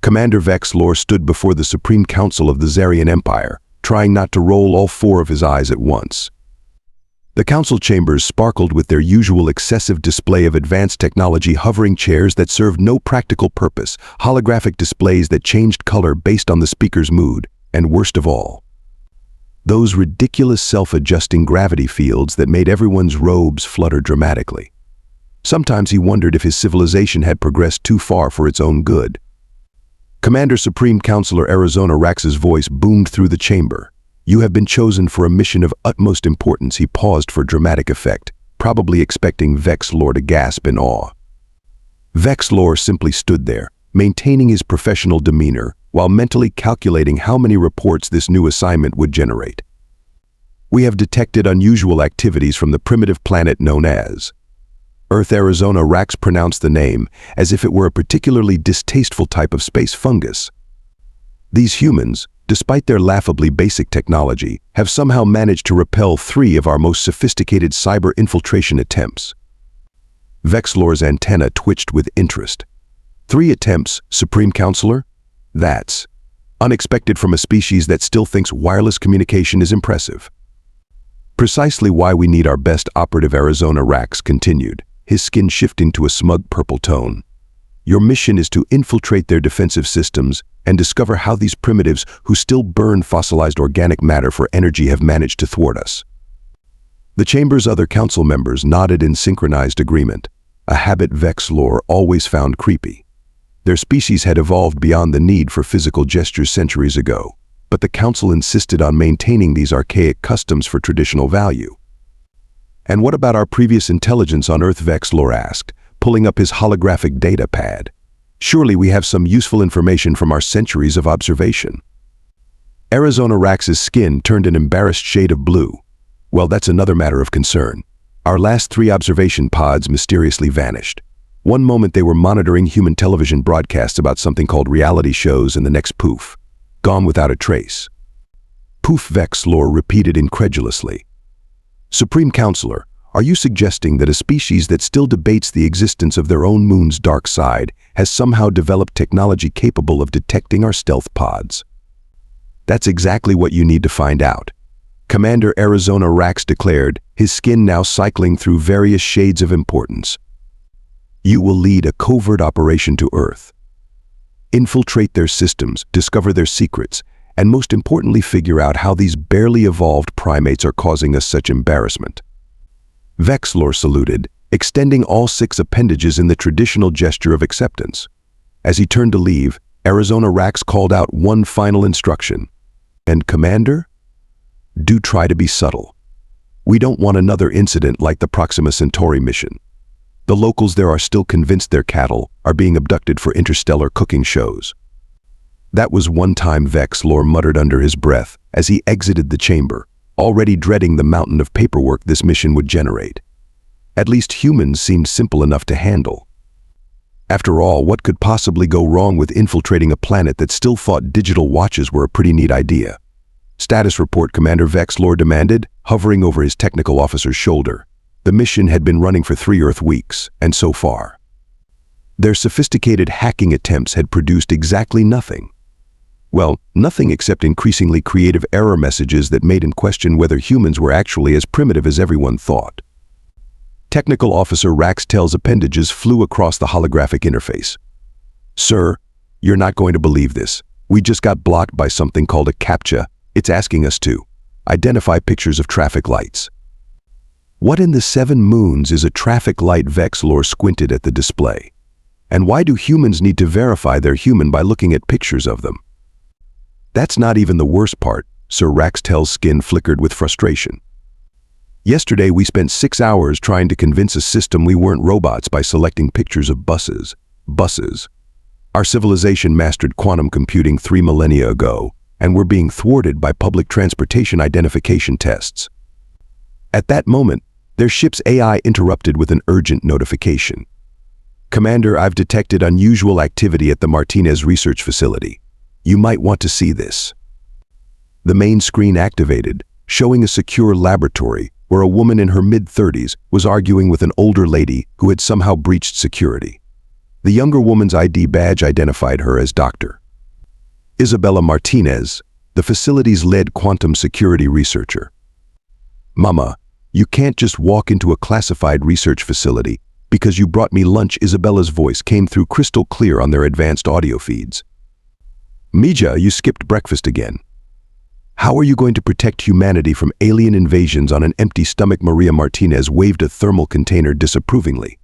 Commander Vexlor stood before the Supreme Council of the Zarian Empire, trying not to roll all four of his eyes at once. The council chambers sparkled with their usual excessive display of advanced technology, hovering chairs that served no practical purpose, holographic displays that changed color based on the speaker's mood, and worst of all, those ridiculous self-adjusting gravity fields that made everyone's robes flutter dramatically. Sometimes he wondered if his civilization had progressed too far for its own good. Commander Supreme Counselor Arizona Rax's voice boomed through the chamber. "You have been chosen for a mission of utmost importance." He paused for dramatic effect, probably expecting Vexlor to gasp in awe. Vexlor simply stood there, maintaining his professional demeanor, while mentally calculating how many reports this new assignment would generate. "We have detected unusual activities from the primitive planet known as Earth." Arizona Rax pronounced the name as if it were a particularly distasteful type of space fungus. "These humans, despite their laughably basic technology, have somehow managed to repel 3 of our most sophisticated cyber infiltration attempts." Vexlor's antenna twitched with interest. 3 attempts, Supreme Counselor? That's unexpected from a species that still thinks wireless communication is impressive. "Precisely why we need our best operative," Arizona Rax continued, his skin shifting to a smug purple tone. "Your mission is to infiltrate their defensive systems and discover how these primitives who still burn fossilized organic matter for energy have managed to thwart us." The chamber's other council members nodded in synchronized agreement, a habit Vexlor always found creepy. Their species had evolved beyond the need for physical gestures centuries ago, but the council insisted on maintaining these archaic customs for traditional value. "And what about our previous intelligence on Earth?" Vexlor asked, pulling up his holographic data pad. "Surely we have some useful information from our centuries of observation." Arizona Rax's skin turned an embarrassed shade of blue. "Well, that's another matter of concern. Our last 3 observation pods mysteriously vanished. One moment they were monitoring human television broadcasts about something called reality shows, and the next poof, gone without a trace." "Poof," Vexlor repeated incredulously. "Supreme Counselor, are you suggesting that a species that still debates the existence of their own moon's dark side has somehow developed technology capable of detecting our stealth pods?" "That's exactly what you need to find out," Commander Arizona Rax declared, his skin now cycling through various shades of importance. "You will lead a covert operation to Earth. Infiltrate their systems, discover their secrets, and most importantly figure out how these barely evolved primates are causing us such embarrassment." Vexlor saluted, extending all 6 appendages in the traditional gesture of acceptance. As he turned to leave, Arizona Rax called out one final instruction. "And Commander? Do try to be subtle. We don't want another incident like the Proxima Centauri mission. The locals there are still convinced their cattle are being abducted for interstellar cooking shows." "That was one time," Vexlor muttered under his breath as he exited the chamber, already dreading the mountain of paperwork this mission would generate. At least humans seemed simple enough to handle. After all, what could possibly go wrong with infiltrating a planet that still thought digital watches were a pretty neat idea? "Status report," Commander Vexlor demanded, hovering over his technical officer's shoulder. The mission had been running for 3 Earth weeks, and so far, their sophisticated hacking attempts had produced exactly nothing. Well, nothing except increasingly creative error messages that made him question whether humans were actually as primitive as everyone thought. Technical Officer Raxtel's appendages flew across the holographic interface. "Sir, you're not going to believe this. We just got blocked by something called a CAPTCHA. It's asking us to identify pictures of traffic lights." "What in the 7 moons is a traffic light?" Vexlor squinted at the display. "And why do humans need to verify they're human by looking at pictures of them?" "That's not even the worst part," Sir Raxtel's skin flickered with frustration. "Yesterday we spent 6 hours trying to convince a system we weren't robots by selecting pictures of buses. Buses. Our civilization mastered quantum computing 3 millennia ago, and we're being thwarted by public transportation identification tests." At that moment, their ship's AI interrupted with an urgent notification. "Commander, I've detected unusual activity at the Martinez research facility. You might want to see this." The main screen activated, showing a secure laboratory where a woman in her mid-30s was arguing with an older lady who had somehow breached security. The younger woman's ID badge identified her as Dr. Isabella Martinez, the facility's lead quantum security researcher. "Mama, you can't just walk into a classified research facility because you brought me lunch." Isabella's voice came through crystal clear on their advanced audio feeds. "Mija, you skipped breakfast again. How are you going to protect humanity from alien invasions on an empty stomach?" Maria Martinez waved a thermal container disapprovingly.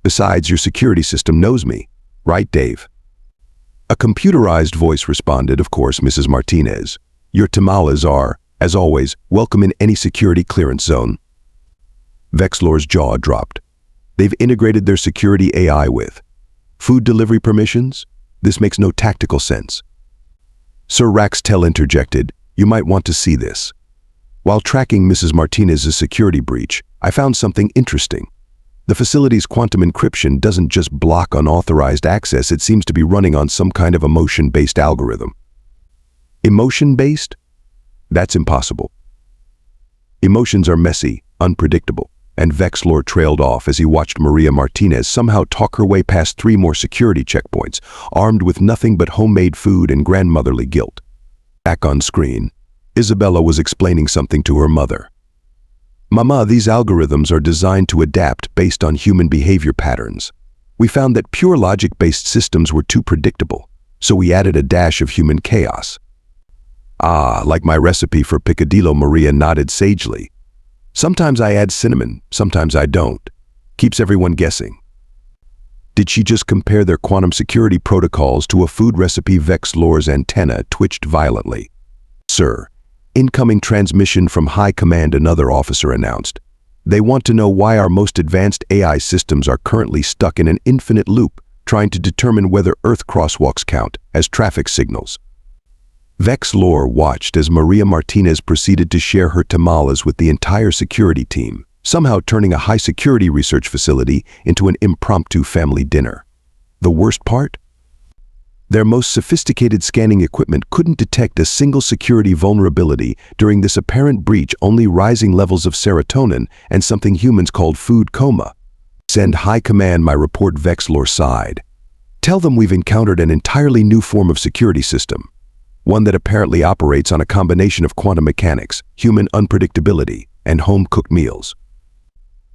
"Besides, your security system knows me, right, Dave?" A computerized voice responded, "Of course, Mrs. Martinez. Your tamales are, as always, welcome in any security clearance zone." Vexlor's jaw dropped. They've integrated their security AI with food delivery permissions? This makes no tactical sense. Sir Raxtel interjected, "You might want to see this. While tracking Mrs. Martinez's security breach, I found something interesting. The facility's quantum encryption doesn't just block unauthorized access, it seems to be running on some kind of emotion-based algorithm." Emotion-based? That's impossible. Emotions are messy, unpredictable, and Vexlor trailed off as he watched Maria Martinez somehow talk her way past 3 more security checkpoints, armed with nothing but homemade food and grandmotherly guilt. Back on screen, Isabella was explaining something to her mother. "Mama, these algorithms are designed to adapt based on human behavior patterns. We found that pure logic-based systems were too predictable, so we added a dash of human chaos." "Ah, like my recipe for picadillo," Maria nodded sagely. "Sometimes I add cinnamon, sometimes I don't. Keeps everyone guessing." Did she just compare their quantum security protocols to a food recipe? Vexlor's antenna twitched violently. "Sir, incoming transmission from High Command," another officer announced. "They want to know why our most advanced AI systems are currently stuck in an infinite loop, trying to determine whether Earth crosswalks count as traffic signals." Vexlor watched as Maria Martinez proceeded to share her tamales with the entire security team, somehow turning a high-security research facility into an impromptu family dinner. The worst part? Their most sophisticated scanning equipment couldn't detect a single security vulnerability during this apparent breach, only rising levels of serotonin and something humans called food coma. "Send High Command my report," Vexlor sighed. "Tell them we've encountered an entirely new form of security system, one that apparently operates on a combination of quantum mechanics, human unpredictability, and home-cooked meals."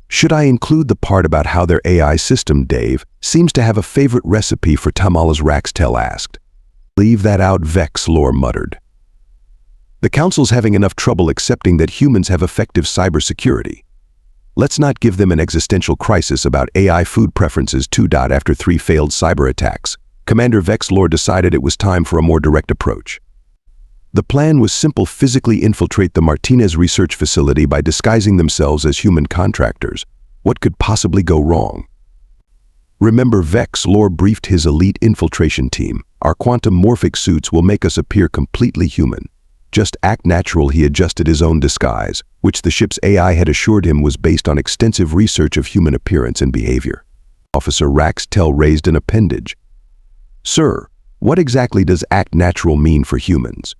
"Should I include the part about how their AI system, Dave, seems to have a favorite recipe for tamales?" Raxtel asked. "Leave that out," Vexlor muttered. "The Council's having enough trouble accepting that humans have effective cybersecurity. Let's not give them an existential crisis about AI food preferences too. After 3 failed cyber attacks, Commander Vexlor decided it was time for a more direct approach. The plan was simple: physically infiltrate the Martinez research facility by disguising themselves as human contractors. What could possibly go wrong? "Remember," Vexlor briefed his elite infiltration team, "our quantum morphic suits will make us appear completely human. Just act natural." He adjusted his own disguise, which the ship's AI had assured him was based on extensive research of human appearance and behavior. Officer Raxtel raised an appendage. "Sir, what exactly does act natural mean for humans?"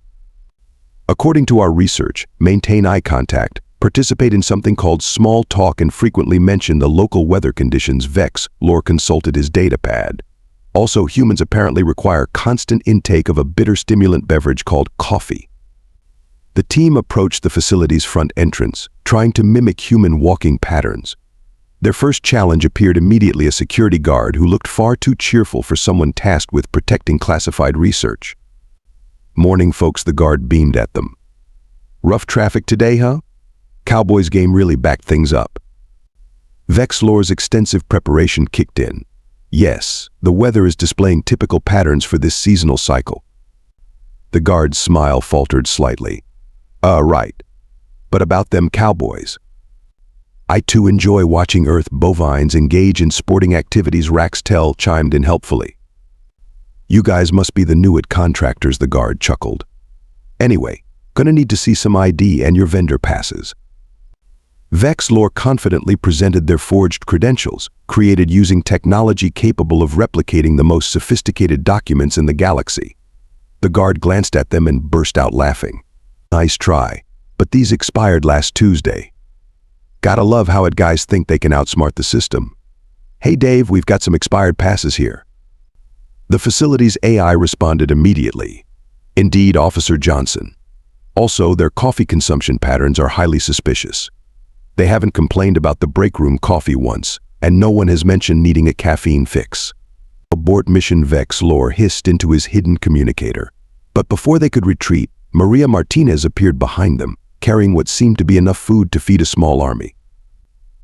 "According to our research, maintain eye contact, participate in something called small talk, and frequently mention the local weather conditions." Vexlor consulted his datapad. "Also, humans apparently require constant intake of a bitter stimulant beverage called coffee." The team approached the facility's front entrance, trying to mimic human walking patterns. Their first challenge appeared immediately: a security guard who looked far too cheerful for someone tasked with protecting classified research. "Morning, folks," the guard beamed at them. "Rough traffic today, huh? Cowboys game really backed things up." Vexlor's extensive preparation kicked in. "Yes, the weather is displaying typical patterns for this seasonal cycle." The guard's smile faltered slightly. Right. But about them Cowboys?" "I too enjoy watching Earth bovines engage in sporting activities," Raxtel chimed in helpfully. "You guys must be the new contractors," the guard chuckled. "Anyway, gonna need to see some ID and your vendor passes." Vexlor confidently presented their forged credentials, created using technology capable of replicating the most sophisticated documents in the galaxy. The guard glanced at them and burst out laughing. "Nice try, but these expired last Tuesday." "Gotta love how it guys think they can outsmart the system." "Hey Dave, we've got some expired passes here." The facility's AI responded immediately. "Indeed, Officer Johnson. Also, their coffee consumption patterns are highly suspicious. They haven't complained about the break room coffee once, and no one has mentioned needing a caffeine fix." Abort mission, Vex Lore hissed into his hidden communicator. But before they could retreat, Maria Martinez appeared behind them, carrying what seemed to be enough food to feed a small army.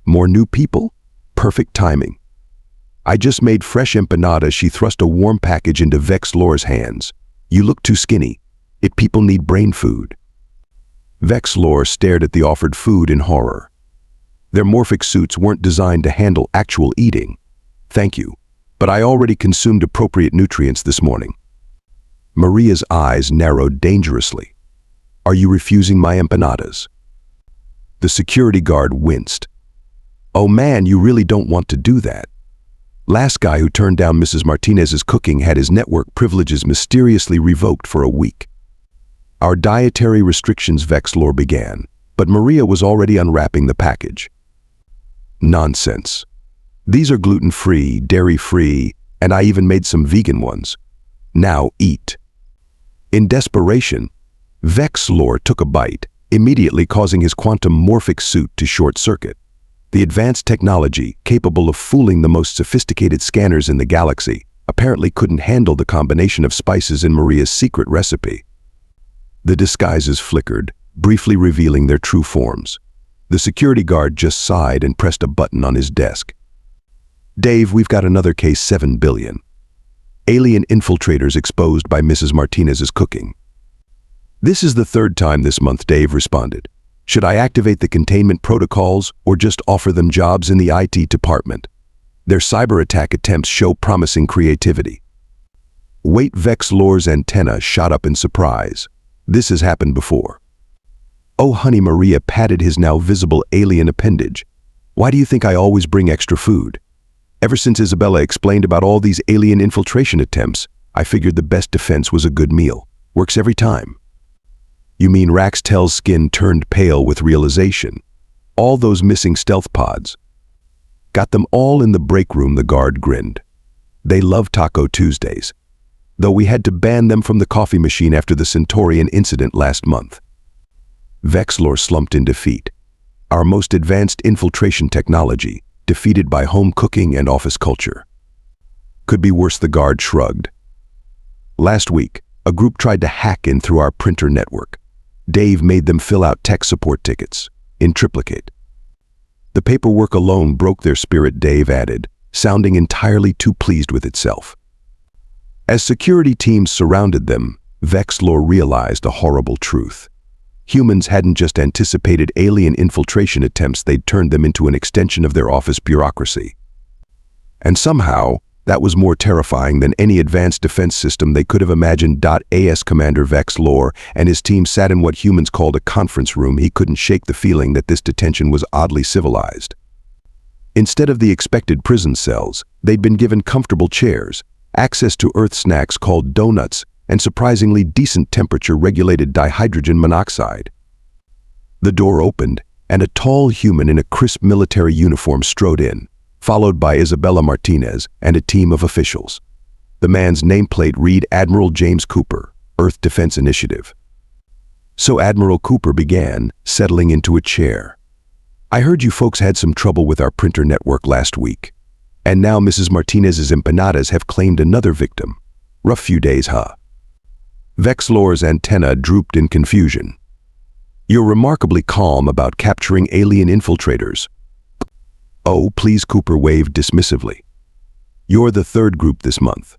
"More new people? Perfect timing. I just made fresh empanadas." She thrust a warm package into Vex Lore's hands. "You look too skinny. People need brain food." Vex Lore stared at the offered food in horror. Their morphic suits weren't designed to handle actual eating. "Thank you, but I already consumed appropriate nutrients this morning." Maria's eyes narrowed dangerously. "Are you refusing my empanadas?" The security guard winced. "Oh man, you really don't want to do that. Last guy who turned down Mrs. Martinez's cooking had his network privileges mysteriously revoked for a week." "Our dietary restrictions," Vex Lore began, but Maria was already unwrapping the package. "Nonsense. These are gluten-free, dairy-free, and I even made some vegan ones. Now eat." In desperation, Vex Lore took a bite, immediately causing his quantum morphic suit to short-circuit. The advanced technology, capable of fooling the most sophisticated scanners in the galaxy, apparently couldn't handle the combination of spices in Maria's secret recipe. The disguises flickered, briefly revealing their true forms. The security guard just sighed and pressed a button on his desk. "Dave, we've got another case 7 billion. Alien infiltrators exposed by Mrs. Martinez's cooking." "This is the third time this month," Dave responded. "Should I activate the containment protocols or just offer them jobs in the IT department? Their cyber attack attempts show promising creativity." Wait, Vex Lore's antenna shot up in surprise. "This has happened before." "Oh honey," Maria patted his now visible alien appendage. "Why do you think I always bring extra food? Ever since Isabella explained about all these alien infiltration attempts, I figured the best defense was a good meal. Works every time." "You mean Raxtel's skin turned pale with realization? All those missing stealth pods?" "Got them all in the break room," the guard grinned. "They love Taco Tuesdays. Though we had to ban them from the coffee machine after the Centaurian incident last month." Vex Lore slumped in defeat. Our most advanced infiltration technology, defeated by home cooking and office culture. "Could be worse," the guard shrugged. "Last week, a group tried to hack in through our printer network. Dave made them fill out tech support tickets, in triplicate. The paperwork alone broke their spirit," Dave added, sounding entirely too pleased with itself. As security teams surrounded them, Vex Lore realized a horrible truth. Humans hadn't just anticipated alien infiltration attempts, they'd turned them into an extension of their office bureaucracy. And somehow, that was more terrifying than any advanced defense system they could have imagined. As Commander Vex Lore and his team sat in what humans called a conference room, he couldn't shake the feeling that this detention was oddly civilized. Instead of the expected prison cells, they'd been given comfortable chairs, access to Earth snacks called donuts, and surprisingly decent temperature-regulated dihydrogen monoxide. The door opened, and a tall human in a crisp military uniform strode in, followed by Isabella Martinez and a team of officials. The man's nameplate read Admiral James Cooper, Earth Defense Initiative. So Admiral Cooper began, settling into a chair. "I heard you folks had some trouble with our printer network last week. And now Mrs. Martinez's empanadas have claimed another victim. Rough few days, huh?" Vex Lore's antenna drooped in confusion. "You're remarkably calm about capturing alien infiltrators." "Oh, please," Cooper waved dismissively. "You're the third group this month.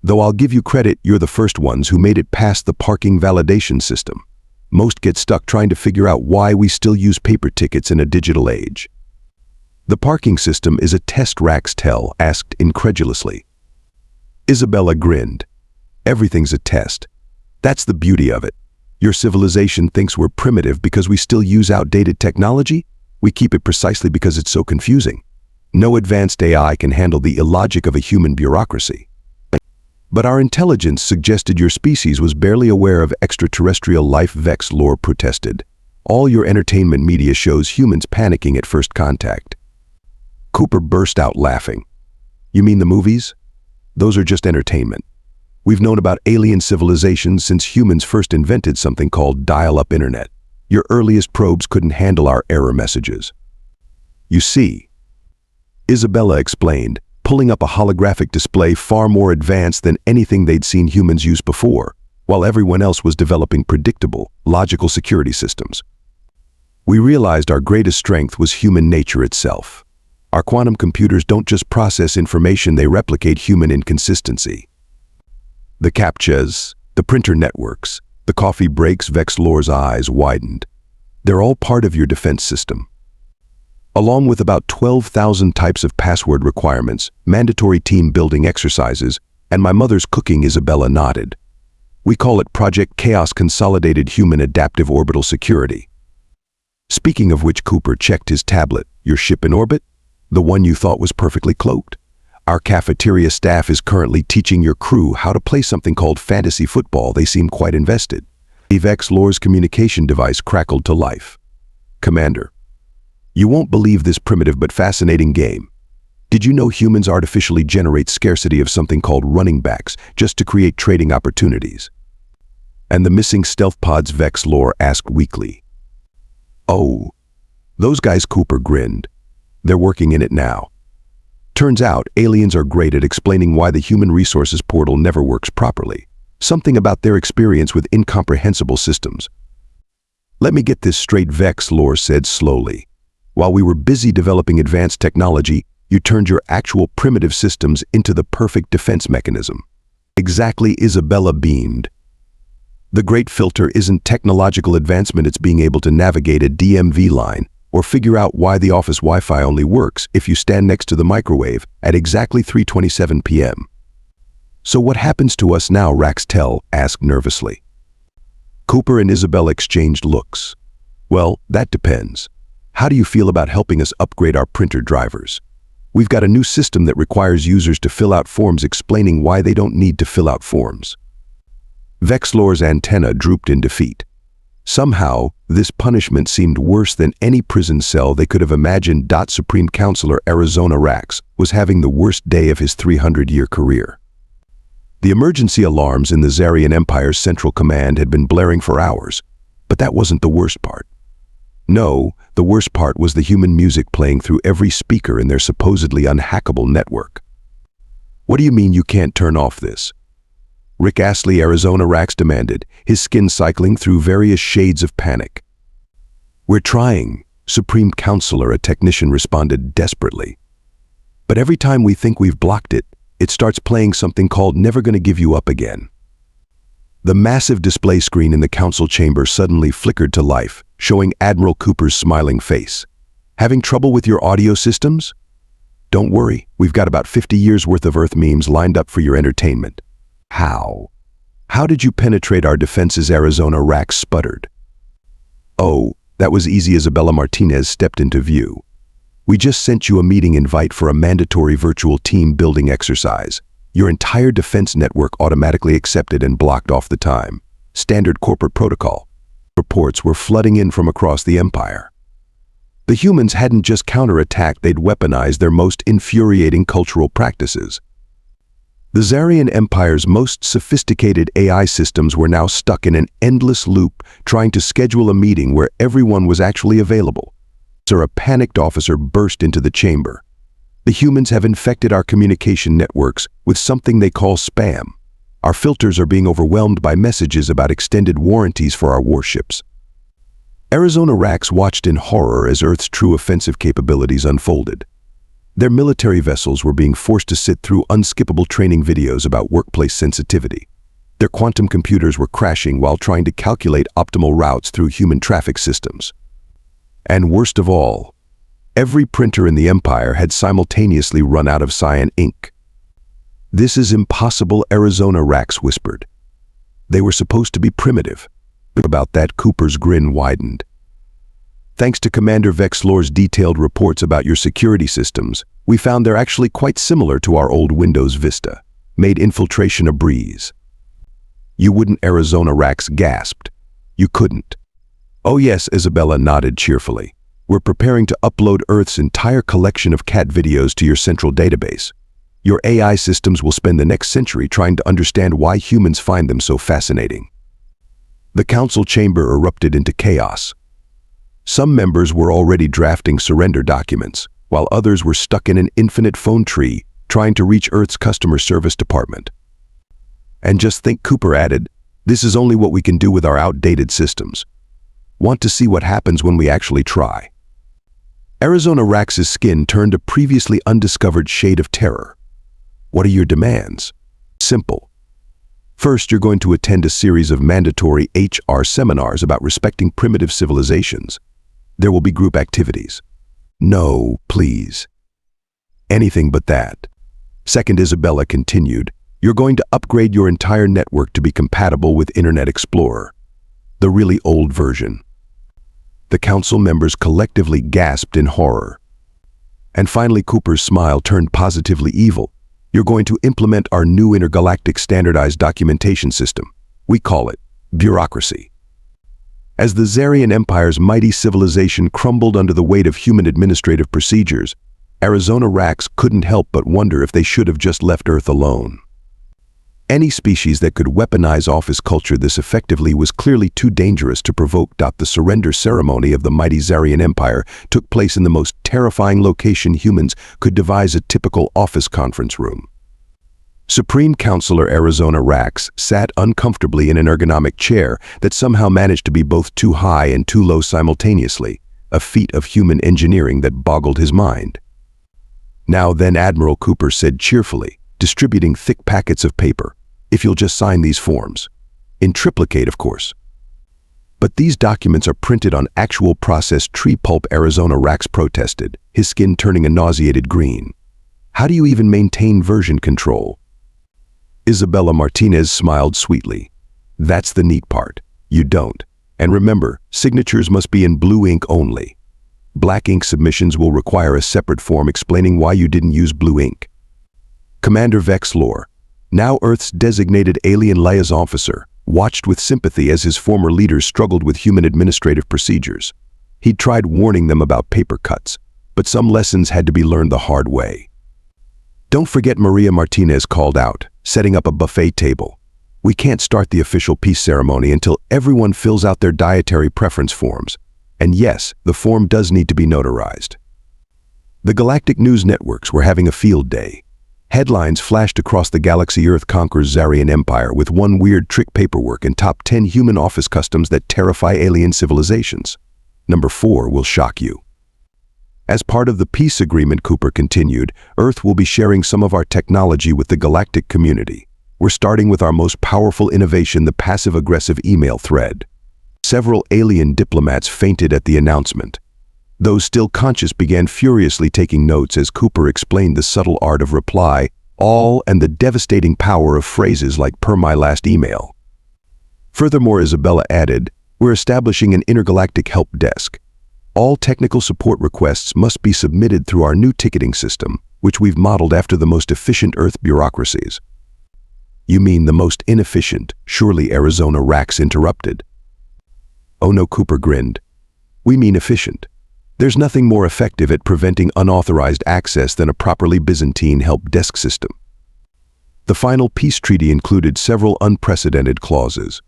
Though I'll give you credit, you're the first ones who made it past the parking validation system. Most get stuck trying to figure out why we still use paper tickets in a digital age." "The parking system is a test," Raxtel asked incredulously. Isabella grinned. "Everything's a test. That's the beauty of it. Your civilization thinks we're primitive because we still use outdated technology. We keep it precisely because it's so confusing. No advanced AI can handle the illogic of a human bureaucracy. But our intelligence suggested your species was barely aware of extraterrestrial life," Vex Lore protested. "All your entertainment media shows humans panicking at first contact." Cooper burst out laughing. You mean the movies? Those are just entertainment. We've known about alien civilizations since humans first invented something called dial-up internet. Your earliest probes couldn't handle our error messages. You see, Isabella explained, pulling up a holographic display far more advanced than anything they'd seen humans use before, while everyone else was developing predictable, logical security systems. We realized our greatest strength was human nature itself. Our quantum computers don't just process information, they replicate human inconsistency. The CAPTCHAs, the printer networks, the coffee breaks. Vexlor's eyes widened. They're all part of your defense system. Along with about 12,000 types of password requirements, mandatory team-building exercises, and my mother's cooking. Isabella nodded. We call it Project Chaos Consolidated Human Adaptive Orbital Security. Speaking of which, Cooper checked his tablet. Your ship in orbit? The one you thought was perfectly cloaked? Our cafeteria staff is currently teaching your crew how to play something called fantasy football. They seem quite invested. Vexlor's communication device crackled to life. Commander, you won't believe this primitive but fascinating game. Did you know humans artificially generate scarcity of something called running backs just to create trading opportunities? And the missing stealth pods? Vexlor asked weakly. Oh, those guys. Cooper grinned. They're working in it now. Turns out, aliens are great at explaining why the human resources portal never works properly. Something about their experience with incomprehensible systems. Let me get this straight, Vexlor said slowly. While we were busy developing advanced technology, you turned your actual primitive systems into the perfect defense mechanism. Exactly, Isabella beamed. The great filter isn't technological advancement, it's being able to navigate a DMV line or figure out why the office Wi-Fi only works if you stand next to the microwave at exactly 3:27 p.m. So what happens to us now? Raxtel asked nervously. Cooper and Isabella exchanged looks. Well, that depends. How do you feel about helping us upgrade our printer drivers? We've got a new system that requires users to fill out forms explaining why they don't need to fill out forms. Vexlor's antenna drooped in defeat. Somehow, this punishment seemed worse than any prison cell they could have imagined. Supreme Counselor Arizona Rax was having the worst day of his 300-year career. The emergency alarms in the Zarian Empire's Central Command had been blaring for hours, but that wasn't the worst part. No, the worst part was the human music playing through every speaker in their supposedly unhackable network. What do you mean you can't turn off this? Rick Astley, Arizona Rax demanded, his skin cycling through various shades of panic. We're trying, Supreme Counselor, a technician responded desperately. But every time we think we've blocked it, it starts playing something called Never Gonna Give You Up Again. The massive display screen in the council chamber suddenly flickered to life, showing Admiral Cooper's smiling face. Having trouble with your audio systems? Don't worry, we've got about 50 years worth of Earth memes lined up for your entertainment. How? How did you penetrate our defenses? Arizona Rax sputtered. Oh, that was easy. Isabella Martinez stepped into view. We just sent you a meeting invite for a mandatory virtual team building exercise. Your entire defense network automatically accepted and blocked off the time. Standard corporate protocol. Reports were flooding in from across the Empire. The humans hadn't just counterattacked, they'd weaponized their most infuriating cultural practices. The Zarian Empire's most sophisticated AI systems were now stuck in an endless loop trying to schedule a meeting where everyone was actually available. A panicked officer burst into the chamber. The humans have infected our communication networks with something they call spam. Our filters are being overwhelmed by messages about extended warranties for our warships. Arizona Rax watched in horror as Earth's true offensive capabilities unfolded. Their military vessels were being forced to sit through unskippable training videos about workplace sensitivity. Their quantum computers were crashing while trying to calculate optimal routes through human traffic systems. And worst of all, every printer in the Empire had simultaneously run out of cyan ink. This is impossible, Arizona Rax whispered. They were supposed to be primitive. About that, Cooper's grin widened. Thanks to Commander Vexlor's detailed reports about your security systems, we found they're actually quite similar to our old Windows Vista, made infiltration a breeze. You wouldn't, Arizona Rax gasped. You couldn't. Oh yes, Isabella nodded cheerfully. We're preparing to upload Earth's entire collection of cat videos to your central database. Your AI systems will spend the next century trying to understand why humans find them so fascinating. The council chamber erupted into chaos. Some members were already drafting surrender documents, while others were stuck in an infinite phone tree trying to reach Earth's customer service department. And just think, Cooper added, this is only what we can do with our outdated systems. Want to see what happens when we actually try? Arizona Rax's skin turned a previously undiscovered shade of terror. What are your demands? Simple. First, you're going to attend a series of mandatory HR seminars about respecting primitive civilizations. There will be group activities. No, please. Anything but that. Second, Isabella continued, you're going to upgrade your entire network to be compatible with Internet Explorer, the really old version. The council members collectively gasped in horror. And finally, Cooper's smile turned positively evil. You're going to implement our new intergalactic standardized documentation system. We call it bureaucracy. As the Zarian Empire's mighty civilization crumbled under the weight of human administrative procedures, Arizona Rax couldn't help but wonder if they should have just left Earth alone. Any species that could weaponize office culture this effectively was clearly too dangerous to provoke. The surrender ceremony of the mighty Zarian Empire took place in the most terrifying location humans could devise, a typical office conference room. Supreme Counselor Arizona Rax sat uncomfortably in an ergonomic chair that somehow managed to be both too high and too low simultaneously, a feat of human engineering that boggled his mind. Now then, Admiral Cooper said cheerfully, distributing thick packets of paper, if you'll just sign these forms. In triplicate, of course. But these documents are printed on actual processed tree pulp. Arizona Rax protested, his skin turning a nauseated green. How do you even maintain version control? Isabella Martinez smiled sweetly. That's the neat part. You don't. And remember, signatures must be in blue ink only. Black ink submissions will require a separate form explaining why you didn't use blue ink. Commander Vexlor, now Earth's designated alien liaison officer, watched with sympathy as his former leaders struggled with human administrative procedures. He'd tried warning them about paper cuts, but some lessons had to be learned the hard way. Don't forget, Maria Martinez called out, setting up a buffet table. We can't start the official peace ceremony until everyone fills out their dietary preference forms. And yes, the form does need to be notarized. The galactic news networks were having a field day. Headlines flashed across the galaxy: Earth conquers Zarian Empire with one weird trick paperwork, and top 10 human office customs that terrify alien civilizations. Number 4 will shock you. As part of the peace agreement, Cooper continued, Earth will be sharing some of our technology with the galactic community. We're starting with our most powerful innovation, the passive-aggressive email thread. Several alien diplomats fainted at the announcement. Those still conscious began furiously taking notes as Cooper explained the subtle art of reply all and the devastating power of phrases like "per my last email." Furthermore, Isabella added, we're establishing an intergalactic help desk. All technical support requests must be submitted through our new ticketing system, which we've modeled after the most efficient Earth bureaucracies. You mean the most inefficient? Surely Arizona Rax interrupted. Oh no, Cooper grinned. We mean efficient. There's nothing more effective at preventing unauthorized access than a properly Byzantine help desk system. The final peace treaty included several unprecedented clauses.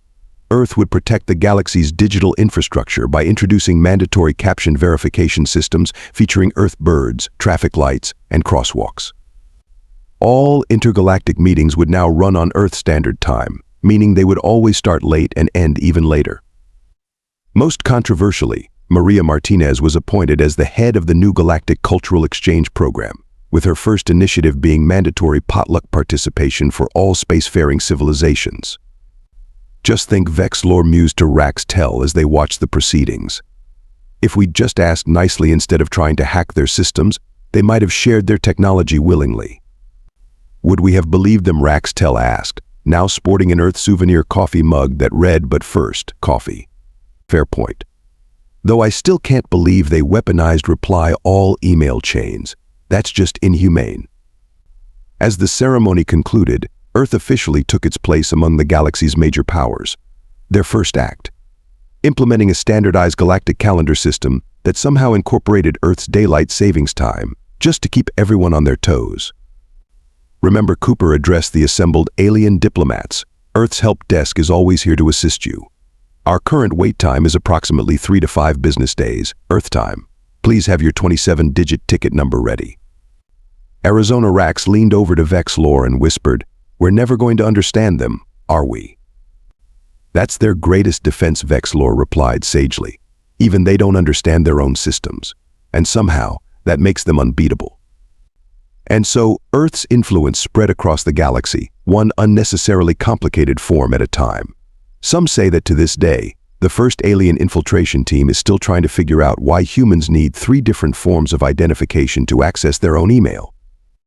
Earth would protect the galaxy's digital infrastructure by introducing mandatory caption verification systems featuring Earth birds, traffic lights, and crosswalks. All intergalactic meetings would now run on Earth Standard Time, meaning they would always start late and end even later. Most controversially, Maria Martinez was appointed as the head of the new Galactic Cultural Exchange Program, with her first initiative being mandatory potluck participation for all spacefaring civilizations. Just think, Vexlor mused to Rax Tell as they watched the proceedings. If we'd just asked nicely instead of trying to hack their systems, they might have shared their technology willingly. Would we have believed them? Rax Tell asked, now sporting an Earth souvenir coffee mug that read, "But first, coffee." Fair point. Though I still can't believe they weaponized reply all email chains. That's just inhumane. As the ceremony concluded, Earth officially took its place among the galaxy's major powers. Their first act, implementing a standardized galactic calendar system that somehow incorporated Earth's daylight savings time, just to keep everyone on their toes. Remember, Cooper addressed the assembled alien diplomats. Earth's help desk is always here to assist you. Our current wait time is approximately 3 to 5 business days, Earth time. Please have your 27-digit ticket number ready. Arizona Rax leaned over to Vex Lore and whispered, "We're never going to understand them, are we?" "That's their greatest defense," Vex Lore replied sagely. "Even they don't understand their own systems. And somehow, that makes them unbeatable." And so, Earth's influence spread across the galaxy, one unnecessarily complicated form at a time. Some say that to this day, the first alien infiltration team is still trying to figure out why humans need 3 different forms of identification to access their own email.